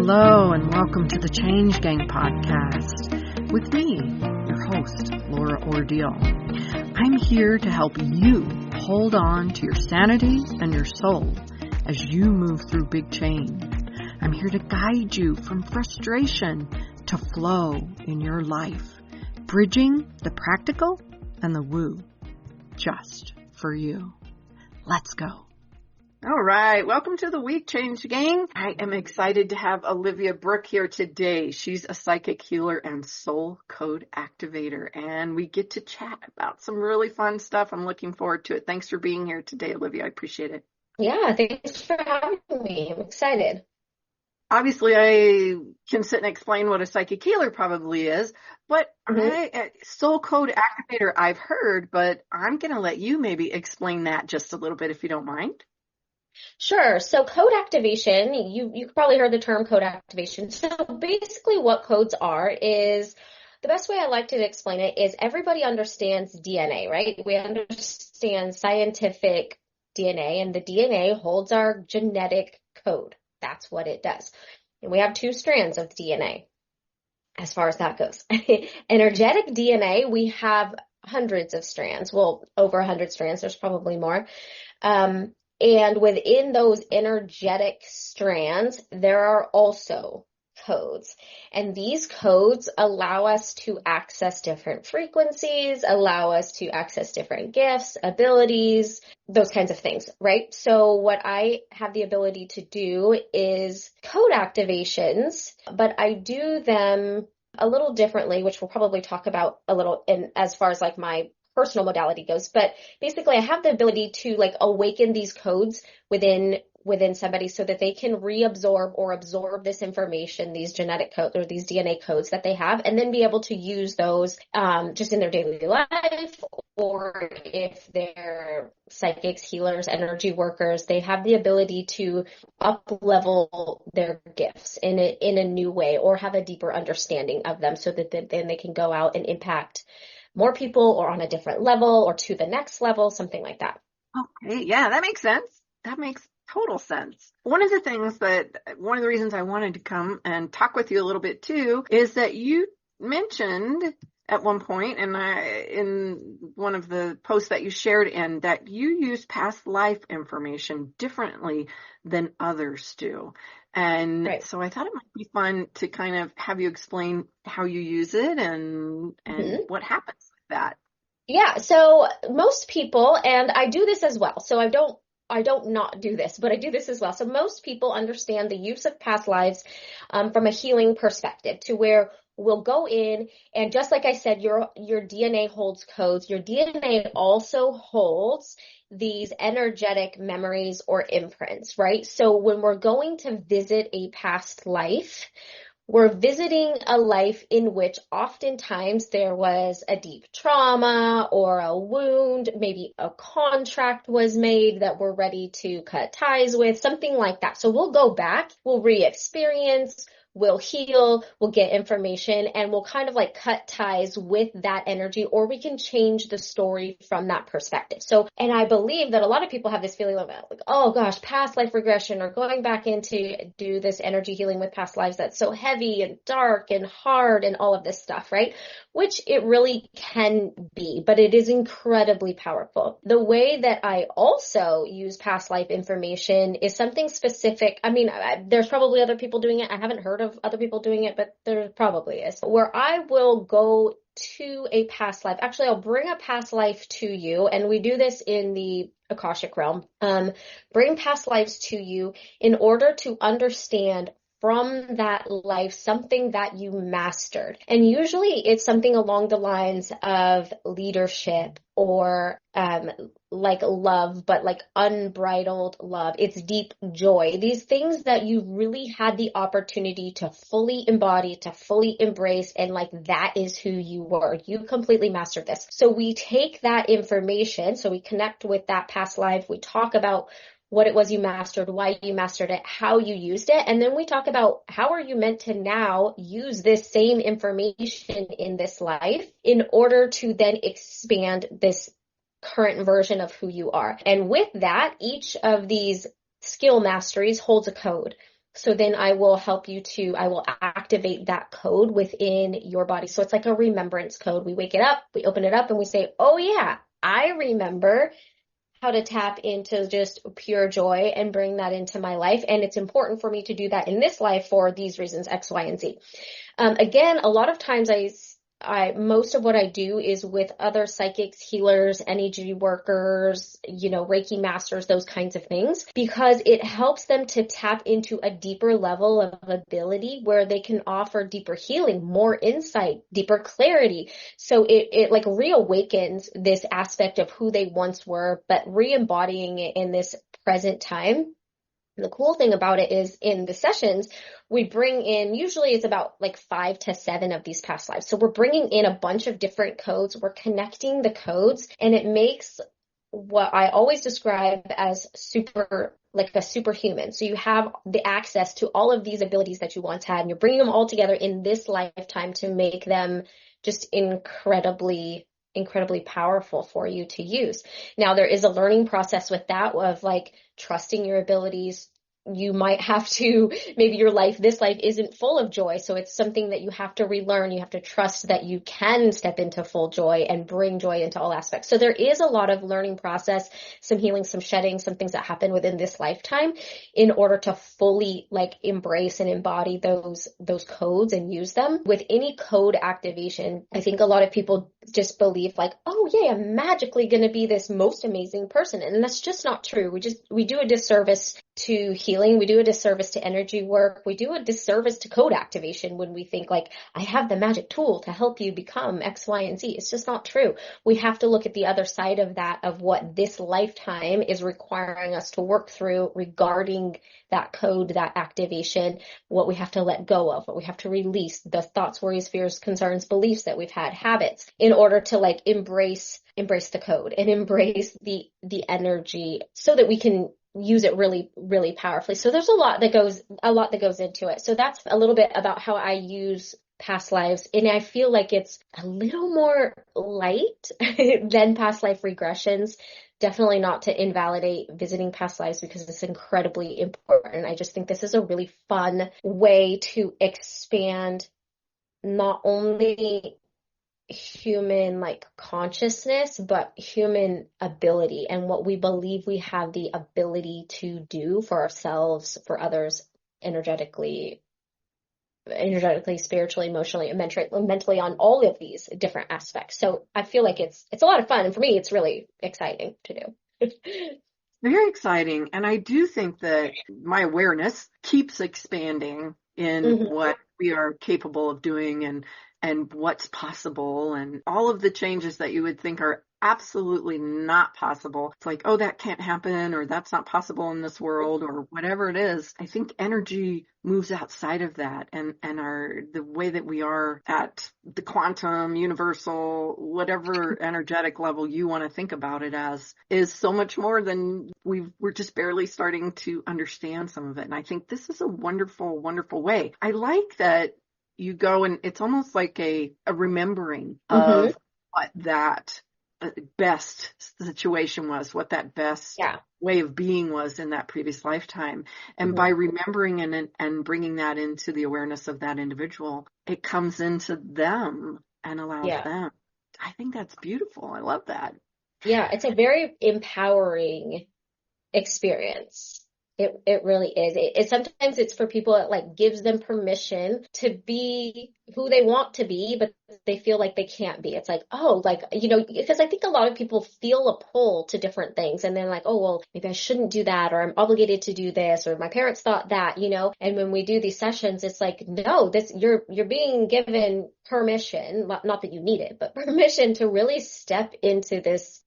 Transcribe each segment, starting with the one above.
Hello and welcome to the Change Gang podcast with me, your host, Laura Ordile. I'm here to help you hold on to your sanity and your soul as you move through big change. I'm here to guide you from frustration to flow in your life, bridging the practical and the woo, just for you. Let's go. All right. Welcome to the Week Change Gang. I am excited to have Olivia Brooke here today. She's a psychic healer and soul code activator, and we get to chat about some really fun stuff. I'm looking forward to it. Thanks for being here today, Olivia. I appreciate it. Yeah, thanks for having me. I'm excited. Obviously, I can sit and explain what a psychic healer probably is, but soul code activator I've heard, but I'm going to let you maybe explain that just a little bit if you don't mind. Sure. So code activation, you probably heard the term code activation. So basically what codes are is, the best way I like to explain it is everybody understands DNA, right? We understand scientific DNA, and the DNA holds our genetic code. That's what it does. And we have two strands of DNA as far as that goes. Energetic DNA, we have hundreds of strands. Well, over 100 strands. There's probably more. And within those energetic strands, there are also codes. And these codes allow us to access different frequencies, allow us to access different gifts, abilities, those kinds of things, right? So what I have the ability to do is code activations, but I do them a little differently, which we'll probably talk about a little in as far as like my personal modality goes. But basically I have the ability to like awaken these codes within somebody so that they can reabsorb or absorb this information, these genetic codes or these DNA codes that they have, and then be able to use those just in their daily life, or if they're psychics, healers, energy workers, they have the ability to up-level their gifts in a new way, or have a deeper understanding of them so that then they can go out and impact more people, or on a different level, or to the next level, something like that. Okay, yeah, that makes sense. That makes total sense. One of the reasons I wanted to come and talk with you a little bit too is that you mentioned at one point, and in one of the posts that you shared in, that you use past life information differently than others do. And right. So I thought it might be fun to kind of have you explain how you use it and what happens with that. Yeah. So most people, and I do this as well. So I don't not do this, but I do this as well. So most people understand the use of past lives from a healing perspective, to where we'll go in, and just like I said, your DNA holds codes. Your DNA also holds these energetic memories or imprints, right? So when we're going to visit a past life, we're visiting a life in which oftentimes there was a deep trauma or a wound, maybe a contract was made that we're ready to cut ties with, something like that. So we'll go back, we'll re-experience, we'll heal, we'll get information, and we'll kind of like cut ties with that energy, or we can change the story from that perspective. So, and I believe that a lot of people have this feeling about like, oh gosh, past life regression, or going back into do this energy healing with past lives that's so heavy and dark and hard and all of this stuff, right? Which it really can be, but it is incredibly powerful. The way that I also use past life information is something specific. I mean, there's probably other people doing it. I haven't heard of other people doing it, but there probably is, where I will go to a past life. Actually, I'll bring a past life to you, and we do this in the Akashic realm. Bring past lives to you in order to understand from that life something that you mastered. And usually it's something along the lines of leadership, or like love, but like unbridled love. It's deep joy. These things that you really had the opportunity to fully embody, to fully embrace, and like that is who you were. You completely mastered this. So we take that information, so we connect with that past life, we talk about what it was you mastered, why you mastered it, how you used it. And then we talk about how are you meant to now use this same information in this life in order to then expand this current version of who you are. And with that, each of these skill masteries holds a code. So then I will I will activate that code within your body. So it's like a remembrance code. We wake it up, we open it up, and we say, oh yeah, I remember how to tap into just pure joy and bring that into my life. And it's important for me to do that in this life for these reasons, X, Y, and Z. Again, a lot of times most of what I do is with other psychics, healers, energy workers, Reiki masters, those kinds of things, because it helps them to tap into a deeper level of ability where they can offer deeper healing, more insight, deeper clarity. So it like reawakens this aspect of who they once were, but re-embodying it in this present time. The cool thing about it is in the sessions, we bring in, usually it's about like 5 to 7 of these past lives. So we're bringing in a bunch of different codes. We're connecting the codes, and it makes what I always describe as like a superhuman. So you have the access to all of these abilities that you once had, and you're bringing them all together in this lifetime to make them just incredibly powerful for you to use. Now, there is a learning process with that of like trusting your abilities. You might have to, maybe this life isn't full of joy. So it's something that you have to relearn. You have to trust that you can step into full joy and bring joy into all aspects. So there is a lot of learning process, some healing, some shedding, some things that happen within this lifetime in order to fully like embrace and embody those codes and use them. With any code activation, I think a lot of people just believe like, oh yeah, I'm magically going to be this most amazing person. And that's just not true. We do a disservice to healing. We do a disservice to energy work. We do a disservice to code activation when we think like, I have the magic tool to help you become X, Y, and Z. It's just not true. We have to look at the other side of that, of what this lifetime is requiring us to work through regarding that code, that activation, what we have to let go of, what we have to release, the thoughts, worries, fears, concerns, beliefs that we've had, habits, in order to like embrace the code and embrace the energy so that we can use it really, really powerfully. So there's a lot that goes into it. So that's a little bit about how I use past lives. And I feel like it's a little more light than past life regressions. Definitely not to invalidate visiting past lives because it's incredibly important. I just think this is a really fun way to expand not only human like consciousness, but human ability and what we believe we have the ability to do for ourselves, for others, energetically, spiritually, emotionally, and mentally on all of these different aspects. So I feel like it's a lot of fun. And for me, it's really exciting to do. Very exciting. And I do think that my awareness keeps expanding in what we are capable of doing and what's possible, and all of the changes that you would think are absolutely not possible. It's like, oh, that can't happen, or that's not possible in this world, or whatever it is. I think energy moves outside of that, and the way that we are at the quantum, universal, whatever energetic level you want to think about it as, is so much more than we're just barely starting to understand some of it. And I think this is a wonderful, wonderful way. I like that you go, and it's almost like a remembering of what that best situation was, what that best way of being was in that previous lifetime. And by remembering and bringing that into the awareness of that individual, it comes into them and allows them. I think that's beautiful. I love that. Yeah, it's a very empowering experience. It really is. It sometimes it's for people, it like gives them permission to be who they want to be, but they feel like they can't be. It's like, oh, like, because I think a lot of people feel a pull to different things, and then like, oh, well, maybe I shouldn't do that, or I'm obligated to do this, or my parents thought that, and when we do these sessions, it's like, no, you're being given permission, not that you need it, but permission to really step into this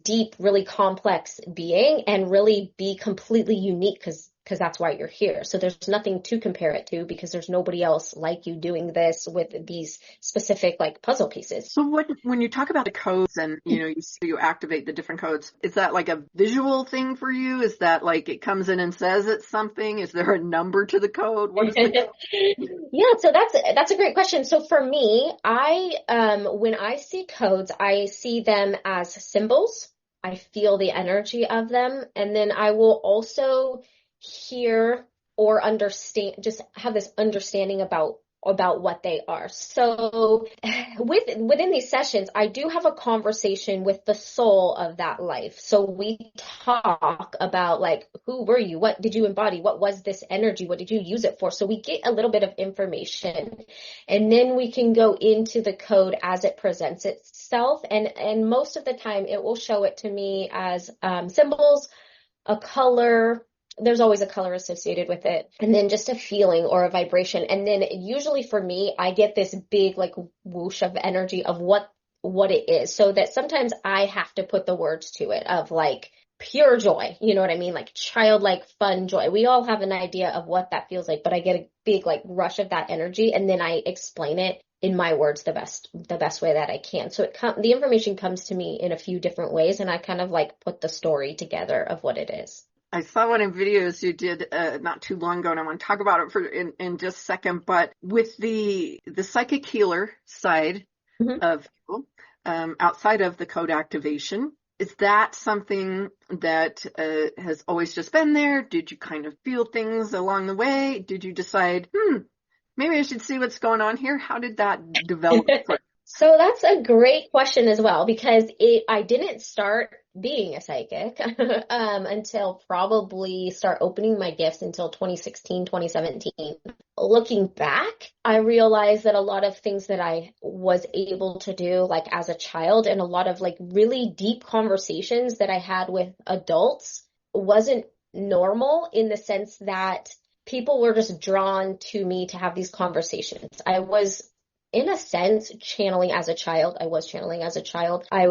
deep, really complex being and really be completely unique, because that's why you're here. So there's nothing to compare it to, because there's nobody else like you doing this with these specific like puzzle pieces. So when you talk about the codes and, you activate the different codes, is that like a visual thing for you? Is that like it comes in and says it's something? Is there a number to the code? What is the code? Yeah, so that's a great question. So for me, when I see codes, I see them as symbols. I feel the energy of them. And then I will also hear or understand, just have this understanding about what they are. So within these sessions, I do have a conversation with the soul of that life. So we talk about like, who were you? What did you embody? What was this energy? What did you use it for? So we get a little bit of information, and then we can go into the code as it presents itself. And most of the time it will show it to me as symbols, a color. There's always a color associated with it, and then just a feeling or a vibration. And then usually for me, I get this big like whoosh of energy of what it is, so that sometimes I have to put the words to it of like pure joy, you know what I mean? Like childlike fun joy. We all have an idea of what that feels like, but I get a big like rush of that energy, and then I explain it in my words the best way that I can. So the information comes to me in a few different ways, and I kind of like put the story together of what it is. I saw one of the videos you did not too long ago, and I want to talk about it in just a second. But with the psychic healer side of people, outside of the code activation, is that something that has always just been there? Did you kind of feel things along the way? Did you decide, maybe I should see what's going on here? How did that develop? So that's a great question as well, because I didn't start being a psychic until probably start opening my gifts until 2016, 2017. Looking back, I realized that a lot of things that I was able to do like as a child, and a lot of like really deep conversations that I had with adults wasn't normal, in the sense that people were just drawn to me to have these conversations. I was, in a sense, channeling as a child. I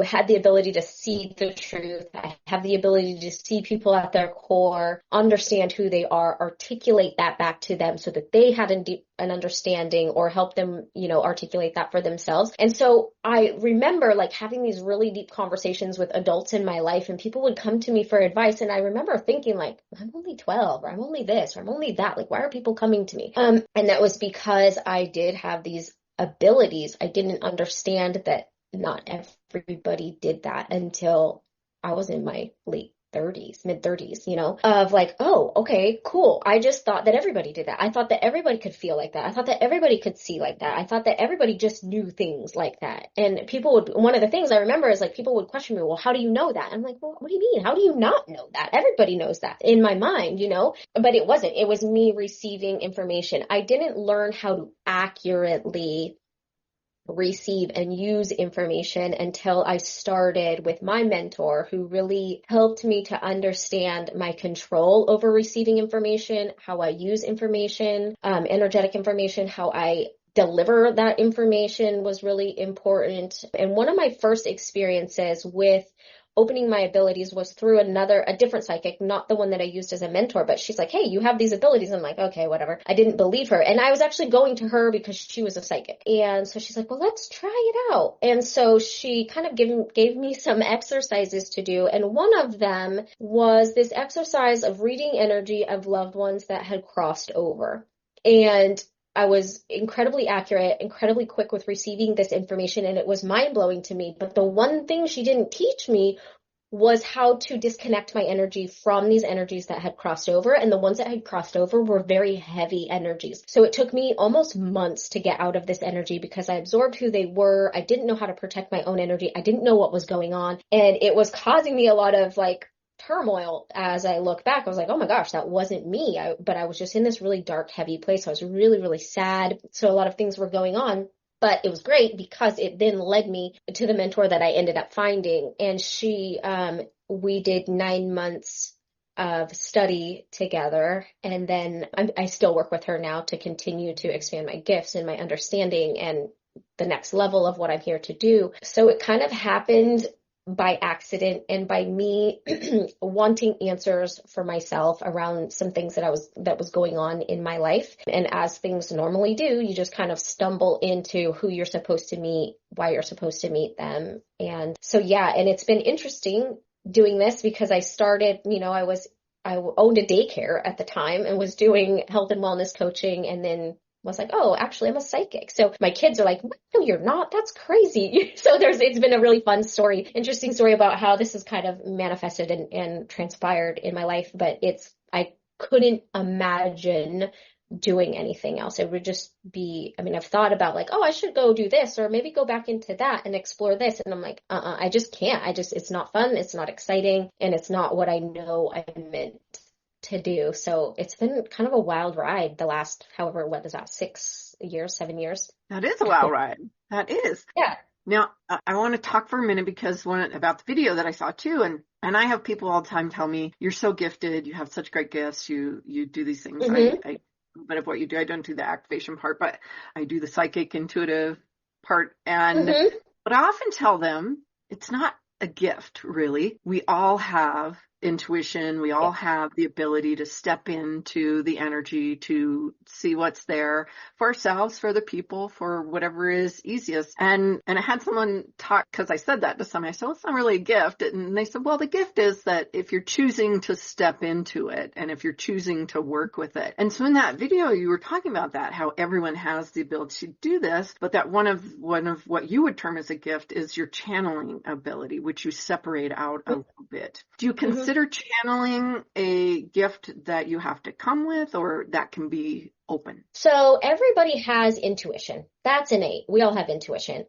had the ability to see the truth. I have the ability to see people at their core, understand who they are, articulate that back to them so that they had an understanding, or help them, articulate that for themselves. And so I remember like having these really deep conversations with adults in my life, and people would come to me for advice. And I remember thinking like, I'm only 12, or I'm only this, or I'm only that. Like, why are people coming to me? And that was because I did have these abilities. I didn't understand that not everybody did that until I was in my mid 30s, of like, oh, okay, cool. I just thought that everybody did that. I thought that everybody could feel like that. I thought that everybody could see like that. I thought that everybody just knew things like that. And one of the things I remember is like, people would question me, well, how do you know that? I'm like, well, what do you mean? How do you not know that? Everybody knows that in my mind, but it wasn't. It was me receiving information. I didn't learn how to accurately receive and use information until I started with my mentor, who really helped me to understand my control over receiving information, how I use information, energetic information, how I deliver that information was really important. And one of my first experiences with opening my abilities was through a different psychic, not the one that I used as a mentor, but she's like, hey, you have these abilities. I'm like, okay, whatever. I didn't believe her. And I was actually going to her because she was a psychic. And so she's like, well, let's try it out. And so she kind of gave me some exercises to do. And one of them was this exercise of reading energy of loved ones that had crossed over. And I was incredibly accurate, incredibly quick with receiving this information, and it was mind-blowing to me. But the one thing she didn't teach me was how to disconnect my energy from these energies that had crossed over. And the ones that had crossed over were very heavy energies. So it took me almost months to get out of this energy, because I absorbed who they were. I didn't know how to protect my own energy. I didn't know what was going on. And it was causing me a lot of like turmoil. As I look back, I was like, oh my gosh, that wasn't me. But I was just in this really dark, heavy place. I was really, really sad. So a lot of things were going on. But it was great because it then led me to the mentor that I ended up finding. And we did 9 months of study together. And then I still work with her now to continue to expand my gifts and my understanding and the next level of what I'm here to do. So it kind of happened by accident, and by me wanting answers for myself around some things that was going on in my life. And as things normally do, you just kind of stumble into who you're supposed to meet, why you're supposed to meet them. And so, yeah, and it's been interesting doing this, because I started, I owned a daycare at the time and was doing health and wellness coaching, and then was like, oh, actually, I'm a psychic. So my kids are like, no, you're not. That's crazy. So it's been a really fun story, interesting story about how this has kind of manifested and transpired in my life. But I couldn't imagine doing anything else. It would just be, I mean, I've thought about like, oh, I should go do this or maybe go back into that and explore this. And I'm like, I just can't. It's not fun. It's not exciting. And it's not what I know I'm meant to do. So it's been kind of a wild ride the last, however, what is that, 6 years, 7 years? That is a wild ride. That is. Yeah. Now, I want to talk for a minute because about the video that I saw too, and I have people all the time tell me, you're so gifted, you have such great gifts, you do these things. Mm-hmm. I bit of what you do. I don't do the activation part, but I do the psychic intuitive part. And Mm-hmm. but I often tell them it's not a gift, really. We all have intuition. We all have the ability to step into the energy, to see what's there for ourselves, for the people, for whatever is easiest. And I had someone talk, because I said that to somebody. I said, well, it's not really a gift. And they said, well, the gift is that if you're choosing to step into it and if you're choosing to work with it. And so in that video, you were talking about that, how everyone has the ability to do this, but that one of what you would term as a gift is your channeling ability, which you separate out a little bit. Do you consider channeling a gift that you have to come with, or that can be open? So everybody has intuition. That's innate. We all have intuition.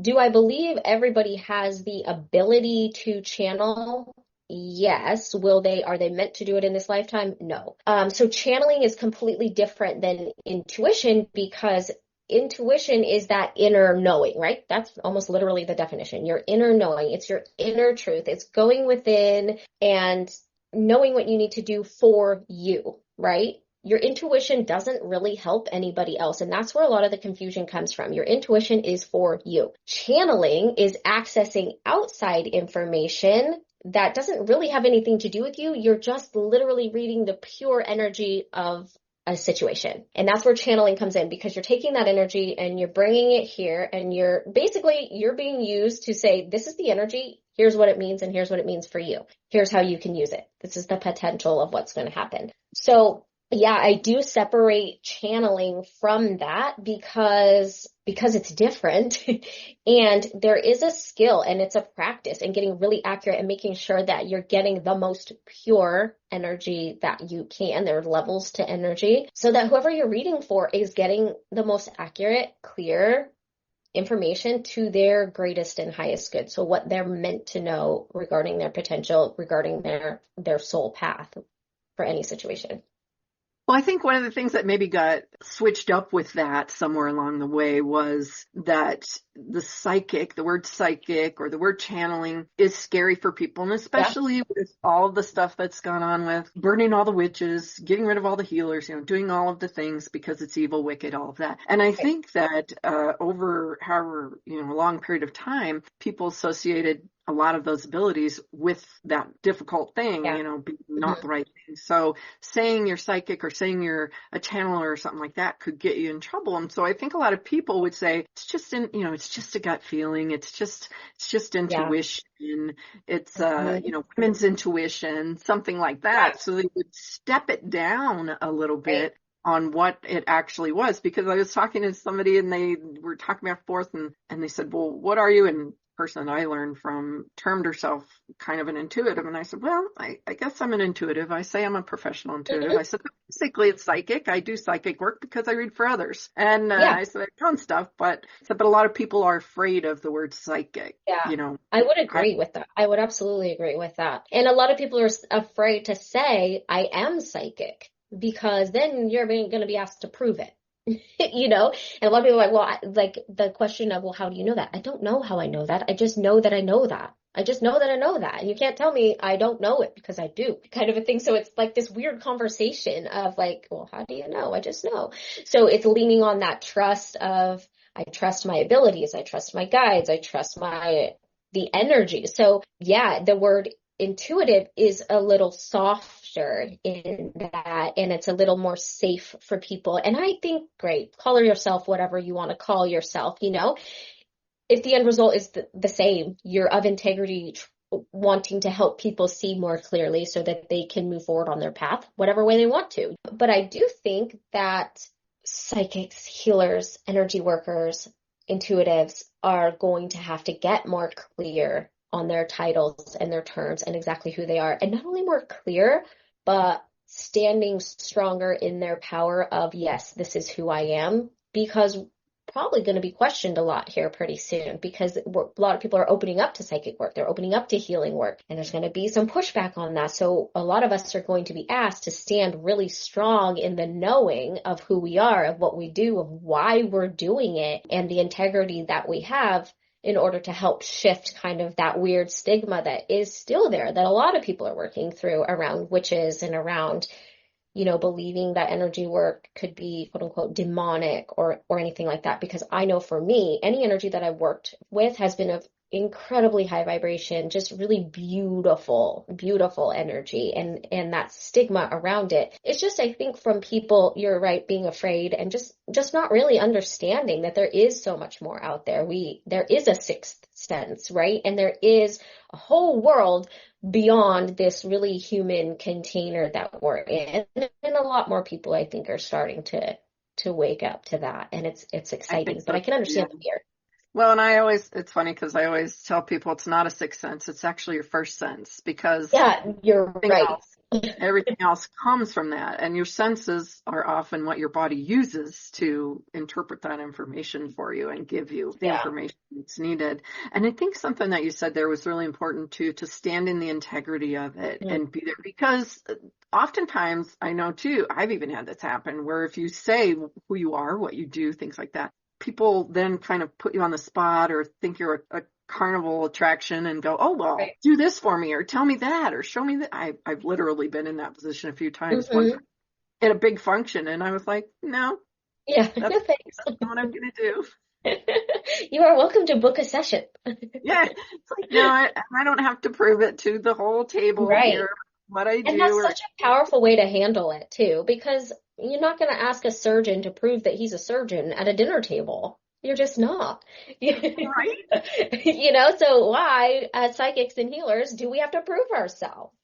Do I believe everybody has the ability to channel? Yes. Are they meant to do it in this lifetime? No. So channeling is completely different than intuition, because intuition is that inner knowing, right? That's almost literally the definition. Your inner knowing. It's your inner truth. It's going within and knowing what you need to do for you, right? Your intuition doesn't really help anybody else. And that's where a lot of the confusion comes from. Your intuition is for you. Channeling is accessing outside information that doesn't really have anything to do with you. You're just literally reading the pure energy of a situation. And that's where channeling comes in, because you're taking that energy and you're bringing it here, and you're being used to say, this is the energy. Here's what it means. And here's what it means for you. Here's how you can use it. This is the potential of what's going to happen. So yeah, I do separate channeling from that because it's different and there is a skill and it's a practice and getting really accurate and making sure that you're getting the most pure energy that you can. There are levels to energy so that whoever you're reading for is getting the most accurate, clear information to their greatest and highest good. So what they're meant to know regarding their potential, regarding their soul path for any situation. Well, I think one of the things that maybe got switched up with that somewhere along the way was that the word psychic or the word channeling is scary for people. And especially with all of the stuff that's gone on with burning all the witches, getting rid of all the healers, doing all of the things because it's evil, wicked, all of that. And I think that over however, a long period of time, people associated a lot of those abilities with that difficult thing, being not the right thing. So saying you're psychic or saying you're a channeler or something like that could get you in trouble. And so I think a lot of people would say it's just it's just a gut feeling. It's just intuition. It's women's intuition, something like that. So they would step it down a little bit on what it actually was, because I was talking to somebody and they were talking back and forth and they said, well, what are you? And person I learned from termed herself kind of an intuitive. And I said, well, I guess I'm an intuitive. I say I'm a professional intuitive. I said, basically it's psychic. I do psychic work because I read for others. And I said, I've done stuff, but a lot of people are afraid of the word psychic. Yeah. I would agree with that. I would absolutely agree with that. And a lot of people are afraid to say, I am psychic, because then you're going to be asked to prove it. And a lot of people are like, well, like the question of, well, how do you know that? I don't know how I know that. I just know that I know that. I just know that I know that. And you can't tell me I don't know it, because I do, kind of a thing. So it's like this weird conversation of like, well, how do you know? I just know. So it's leaning on that trust of, I trust my abilities. I trust my guides. I trust the energy. So yeah, the word intuitive is a little softer in that, and it's a little more safe for people. And I think, great, call yourself whatever you want to call yourself. If the end result is the same, you're of integrity, wanting to help people see more clearly so that they can move forward on their path, whatever way they want to. But I do think that psychics, healers, energy workers, intuitives are going to have to get more clear on their titles and their terms and exactly who they are. And not only more clear, but standing stronger in their power of, yes, this is who I am, because probably going to be questioned a lot here pretty soon, because a lot of people are opening up to psychic work. They're opening up to healing work, and there's going to be some pushback on that. So a lot of us are going to be asked to stand really strong in the knowing of who we are, of what we do, of why we're doing it, and the integrity that we have, in order to help shift kind of that weird stigma that is still there, that a lot of people are working through around witches and around, believing that energy work could be quote unquote demonic or anything like that. Because I know for me, any energy that I've worked with has been of incredibly high vibration, just really beautiful, beautiful energy. And that stigma around it, it's just, I think, from people, you're right, being afraid and just not really understanding that there is so much more out there. There is a sixth sense, right? And there is a whole world beyond this really human container that we're in. And a lot more people, I think, are starting to wake up to that. And it's exciting, but I can understand the fear. Well, and it's funny because I always tell people it's not a sixth sense. It's actually your first sense, because you're right. Everything else comes from that. And your senses are often what your body uses to interpret that information for you and give you the information that's needed. And I think something that you said there was really important too, to stand in the integrity of it and be there, because oftentimes, I know too, I've even had this happen, where if you say who you are, what you do, things like that, people then kind of put you on the spot or think you're a carnival attraction and go, oh, well, do this for me, or tell me that, or show me that. I've literally been in that position a few times. One time at a big function, and I was like, no, thanks. That's not what I'm going to do. You are welcome to book a session. It's like, no, I don't have to prove it to the whole table here, what I do. And that's such a powerful way to handle it too, because you're not going to ask a surgeon to prove that he's a surgeon at a dinner table. You're just not. Right. So why, as psychics and healers, do we have to prove ourselves?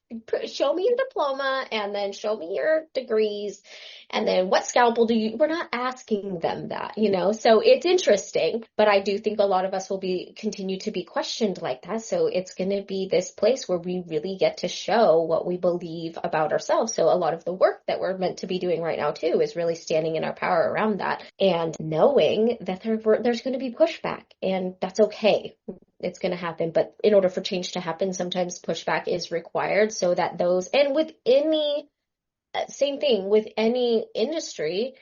Show me your diploma, and then show me your degrees, and then what scalpel we're not asking them that, so it's interesting, but I do think a lot of us will continue to be questioned like that. So it's going to be this place where we really get to show what we believe about ourselves. So a lot of the work that we're meant to be doing right now too is really standing in our power around that, and knowing that there's going to be pushback, and that's okay. It's going to happen. But in order for change to happen, sometimes pushback is required, so that and with same thing with any industry,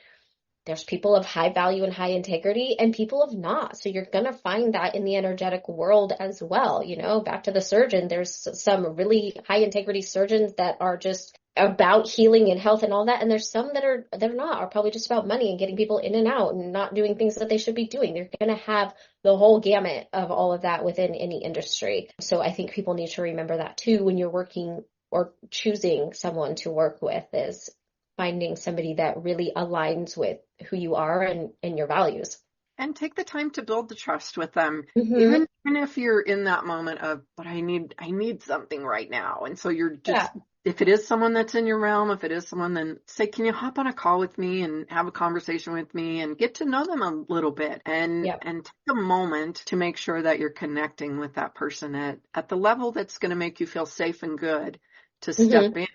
there's people of high value and high integrity and people of not. So you're going to find that in the energetic world as well. Back to the surgeon, there's some really high integrity surgeons that are just about healing and health and all that. And there's some that are probably just about money and getting people in and out and not doing things that they should be doing. They're going to have the whole gamut of all of that within any industry. So I think people need to remember that too, when you're working or choosing someone to work with, is finding somebody that really aligns with who you are and your values. And take the time to build the trust with them, even if you're in that moment of, but I need something right now. And so you're just, if it is someone that's in your realm, if it is someone, then say, can you hop on a call with me and have a conversation with me and get to know them a little bit, and take a moment to make sure that you're connecting with that person at the level that's going to make you feel safe and good to step in,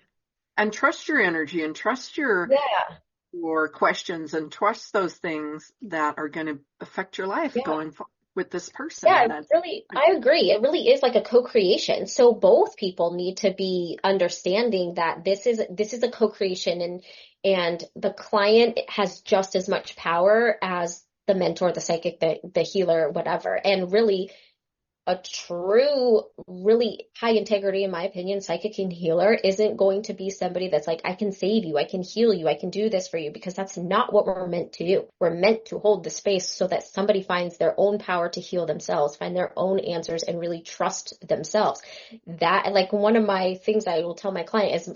and trust your energy and trust your questions, and trust those things that are going to affect your life going forward with this person. I agree. It really is like a co-creation. So both people need to be understanding that this is a co-creation, and the client has just as much power as the mentor, the psychic, the healer, whatever. And really, a true, really high integrity, in my opinion, psychic and healer isn't going to be somebody that's like, I can save you, I can heal you, I can do this for you, because that's not what we're meant to do. We're meant to hold the space so that somebody finds their own power to heal themselves, find their own answers, and really trust themselves. That, like, one of my things I will tell my client is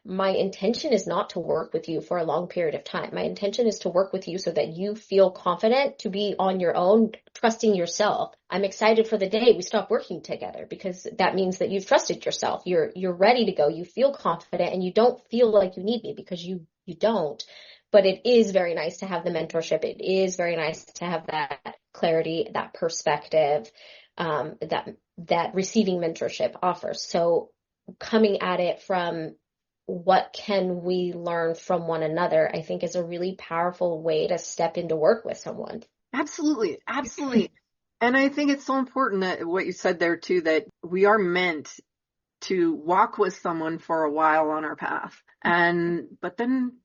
my intention is not to work with you for a long period of time. My intention is to work with you so that you feel confident to be on your own, trusting yourself. I'm excited for the day we stop working together, because that means that you've trusted yourself. You're ready to go. You feel confident, and you don't feel like you need me, because you don't. But it is very nice to have the mentorship. It is very nice to have that clarity, that perspective, that receiving mentorship offers. So coming at it from what can we learn from one another, I think is a really powerful way to step into work with someone. Absolutely. Absolutely. And I think it's so important that what you said there too, that we are meant to walk with someone for a while on our path. But then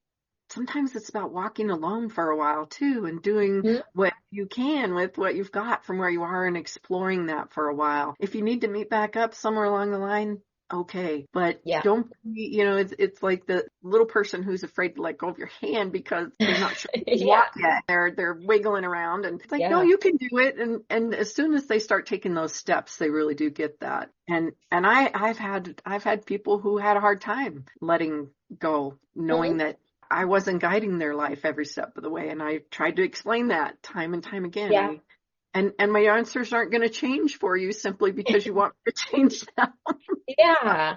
sometimes it's about walking alone for a while too, and doing Mhm. what you can with what you've got from where you are and exploring that for a while. If you need to meet back up somewhere along the line, okay, but Yeah. don't be, it's like the little person who's afraid to let go of your hand because they're not sure they can Yeah. walk yet. They're wiggling around, and it's like, no, Yeah. you can do it. And as soon as they start taking those steps, they really do get that. And I've had people who had a hard time letting go, knowing Mhm. that I wasn't guiding their life every step of the way. And I tried to explain that time and time again. Yeah. And my answers aren't going to change for you simply because you want me to change them. Yeah.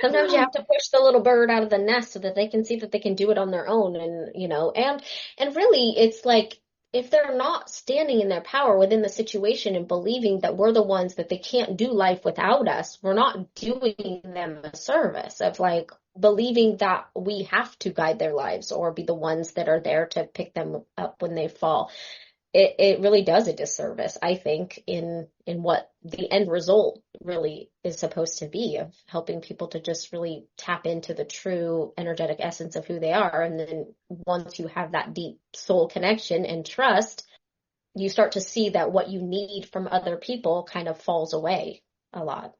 Sometimes you have to push the little bird out of the nest so that they can see that they can do it on their own. And, and really it's like, if they're not standing in their power within the situation and believing that we're the ones that they can't do life without us, we're not doing them a service of like believing that we have to guide their lives or be the ones that are there to pick them up when they fall. It really does a disservice, I think, in what the end result really is supposed to be, of helping people to just really tap into the true energetic essence of who they are. And then once you have that deep soul connection and trust, you start to see that what you need from other people kind of falls away a lot.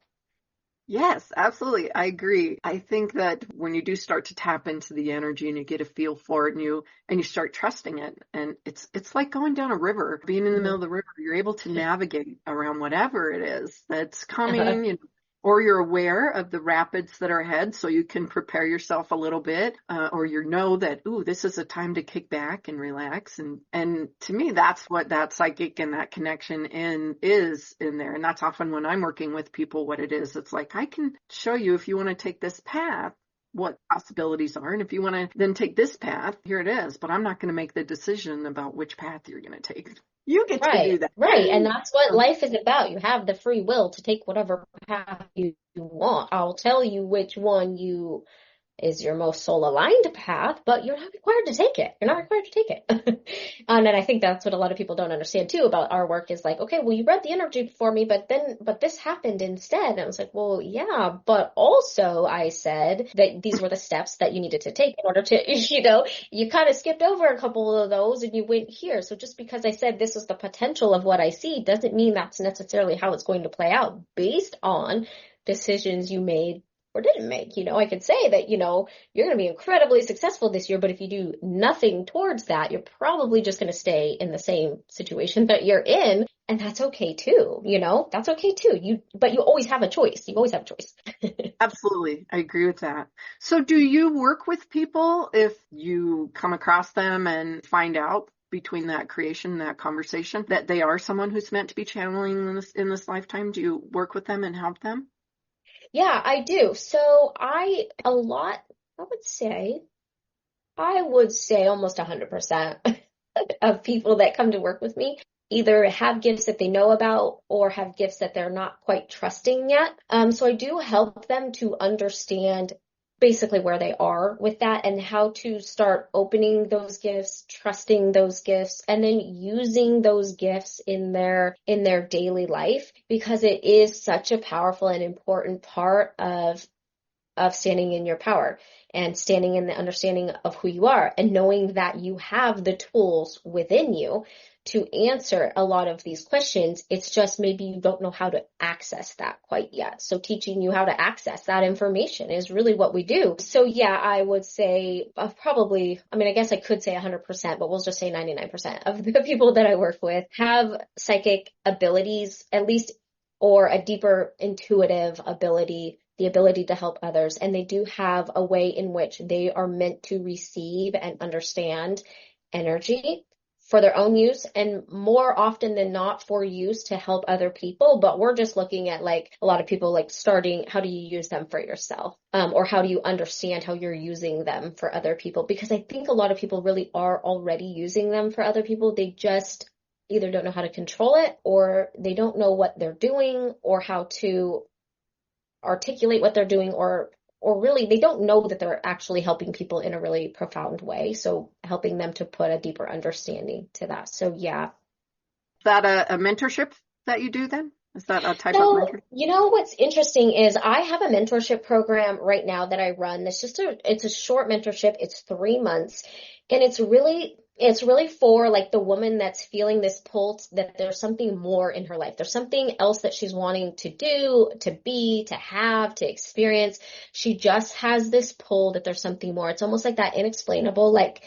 Yes, absolutely. I agree. I think that when you do start to tap into the energy and you get a feel for it, and you start trusting it, and it's like going down a river, being in the middle Mhm. of the river, you're able to navigate around whatever it is that's coming, or you're aware of the rapids that are ahead, so you can prepare yourself a little bit, or you know that, ooh, this is a time to kick back and relax. And to me, that's what that psychic and that connection is in there. And that's often when I'm working with people, what it is. It's like, I can show you, if you want to take this path, what possibilities are. And if you want to then take this path, here it is. But I'm not going to make the decision about which path you're going to take. You get to Right, do that. right. And that's what life is about. You have the free will to take whatever path you want. I'll tell you which one you is your most soul aligned path, but you're not required to take it. You're not required to take it. And then I think that's what a lot of people don't understand too about our work is like, okay, well, you read the energy for me, but this happened instead. And I was like, well, yeah, but also I said that these were the steps that you needed to take in order to, you kind of skipped over a couple of those and you went here. So just because I said this is the potential of what I see doesn't mean that's necessarily how it's going to play out based on decisions you made or didn't make. I could say that, you're going to be incredibly successful this year, but if you do nothing towards that, you're probably just going to stay in the same situation that you're in. And that's okay too, that's okay too. But you always have a choice. You always have a choice. Absolutely. I agree with that. So do you work with people if you come across them and find out between that creation, that conversation, that they are someone who's meant to be channeling in this lifetime? Do you work with them and help them? Yeah, I do. So I would say almost 100% of people that come to work with me either have gifts that they know about or have gifts that they're not quite trusting yet. So I do help them to understand basically where they are with that and how to start opening those gifts, trusting those gifts, and then using those gifts in their daily life because it is such a powerful and important part of standing in your power and standing in the understanding of who you are and knowing that you have the tools within you to answer a lot of these questions. It's just maybe you don't know how to access that quite yet. So teaching you how to access that information is really what we do. So yeah, I would say I guess I could say 100%, but we'll just say 99% of the people that I work with have psychic abilities, at least, or a deeper intuitive ability, the ability to help others. And they do have a way in which they are meant to receive and understand energy for their own use and more often than not for use to help other people. But we're just looking at like a lot of people like starting, how do you use them for yourself? Or how do you understand how you're using them for other people? Because I think a lot of people really are already using them for other people. They just either don't know how to control it or they don't know what they're doing or how to articulate what they're doing really they don't know that they're actually helping people in a really profound way. So helping them to put a deeper understanding to that. So yeah. Is that a mentorship that you do then? Is that a type of So, mentorship? what's interesting is I have a mentorship program right now that I run. It's a short mentorship. It's 3 months, and it's really for like the woman that's feeling this pull that there's something more in her life. There's something else that she's wanting to do, to be, to have, to experience. She just has this pull that there's something more. It's almost like that inexplainable, like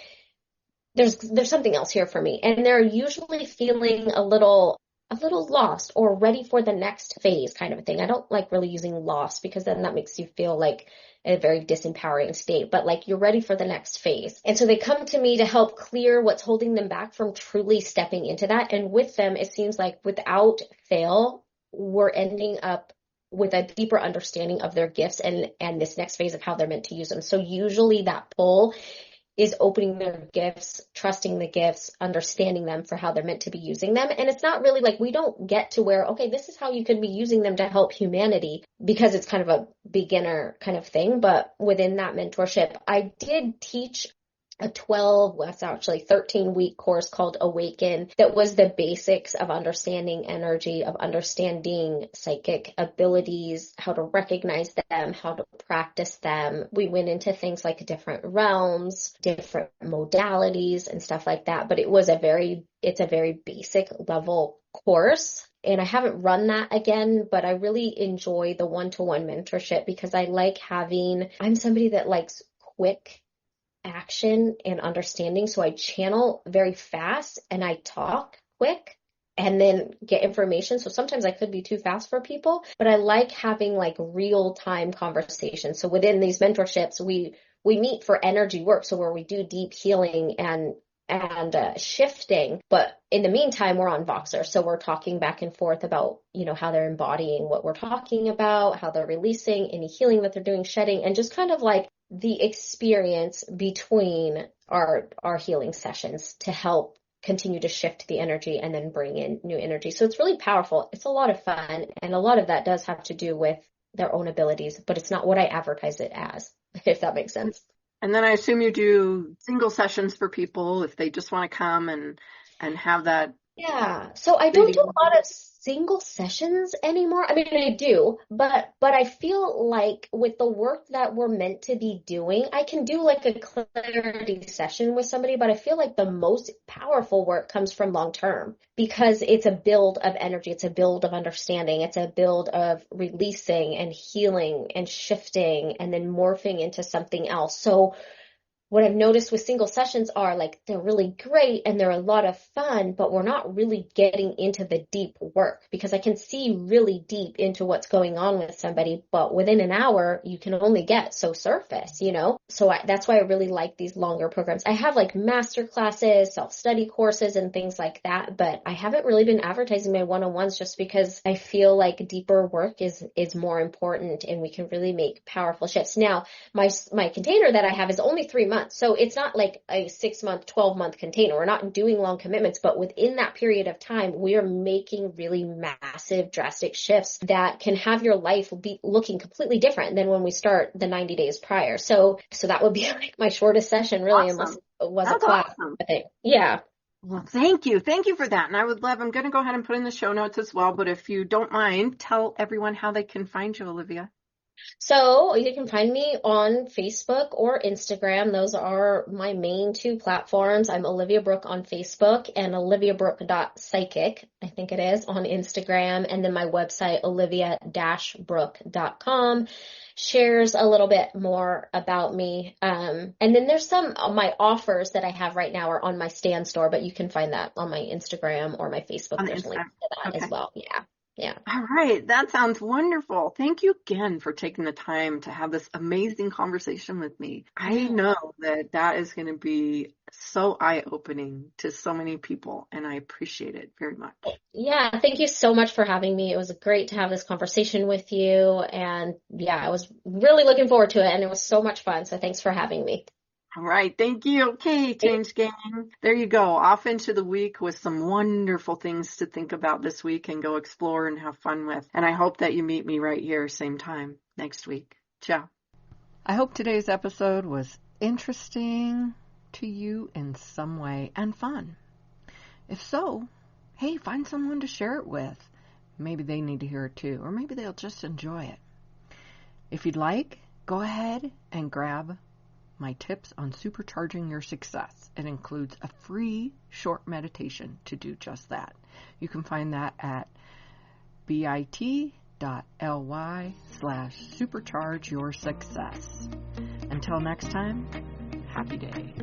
there's something else here for me. And they're usually feeling a little lost or ready for the next phase kind of a thing. I don't like really using lost because then that makes you feel like in a very disempowering state, but like you're ready for the next phase. And so they come to me to help clear what's holding them back from truly stepping into that. And with them, it seems like without fail, we're ending up with a deeper understanding of their gifts and this next phase of how they're meant to use them. So usually that pull is opening their gifts, trusting the gifts, understanding them for how they're meant to be using them. And it's not really like we don't get to where, okay, this is how you could be using them to help humanity because it's kind of a beginner kind of thing. But within that mentorship, I did teach a 13-week course called Awaken that was the basics of understanding energy, of understanding psychic abilities, how to recognize them, how to practice them. We went into things like different realms, different modalities and stuff like that, but it's a very basic level course. And I haven't run that again, but I really enjoy the one-to-one mentorship because I'm somebody that likes quick action and understanding. So I channel very fast and I talk quick and then get information. So sometimes I could be too fast for people, but I like having like real time conversations. So within these mentorships, we meet for energy work. So where we do deep healing and shifting, but in the meantime, we're on Voxer. So we're talking back and forth about, how they're embodying what we're talking about, how they're releasing any healing that they're doing, shedding, and just kind of like the experience between our healing sessions to help continue to shift the energy and then bring in new energy. So it's really powerful. It's a lot of fun. And a lot of that does have to do with their own abilities, but it's not what I advertise it as, if that makes sense. And then I assume you do single sessions for people if they just want to come and have that. Yeah. So I don't do a lot of single sessions anymore. I mean, I do, but I feel like with the work that we're meant to be doing, I can do like a clarity session with somebody, but I feel like the most powerful work comes from long term because it's a build of energy. It's a build of understanding. It's a build of releasing and healing and shifting and then morphing into something else. So what I've noticed with single sessions are like they're really great and they're a lot of fun, but we're not really getting into the deep work because I can see really deep into what's going on with somebody, but within an hour you can only get so surface, So that's why I really like these longer programs. I have like master classes, self-study courses and things like that, but I haven't really been advertising my one-on-ones just because I feel like deeper work is more important and we can really make powerful shifts. Now, my container that I have is only 3 months. So it's not like a 6-month, 12-month container. We're not doing long commitments, but within that period of time, we are making really massive, drastic shifts that can have your life be looking completely different than when we start the 90 days prior. So that would be like my shortest session, really, Awesome. unless it was That's a class. awesome. I think. Yeah. Well, thank you. Thank you for that. And I'm going to go ahead and put in the show notes as well. But if you don't mind, tell everyone how they can find you, Olivia. So you can find me on Facebook or Instagram. Those are my main two platforms. I'm Olivia Brooke on Facebook and oliviabrooke.psychic, I think it is, on Instagram. And then my website, olivia-brooke.com, shares a little bit more about me. And then there's some of my offers that I have right now are on my Stand store, but you can find that on my Instagram or my Facebook. There's links to that as well. Yeah. Yeah. All right. That sounds wonderful. Thank you again for taking the time to have this amazing conversation with me. I know that is going to be so eye-opening to so many people, and I appreciate it very much. Yeah. Thank you so much for having me. It was great to have this conversation with you. And yeah, I was really looking forward to it, and it was so much fun. So thanks for having me. All right. Thank you. Okay, Change Gang. There you go. Off into the week with some wonderful things to think about this week and go explore and have fun with. And I hope that you meet me right here, same time next week. Ciao. I hope today's episode was interesting to you in some way and fun. If so, hey, find someone to share it with. Maybe they need to hear it too, or maybe they'll just enjoy it. If you'd like, go ahead and grab my tips on supercharging your success. It includes a free short meditation to do just that. You can find that at bit.ly/supercharge your success. Until next time, happy day.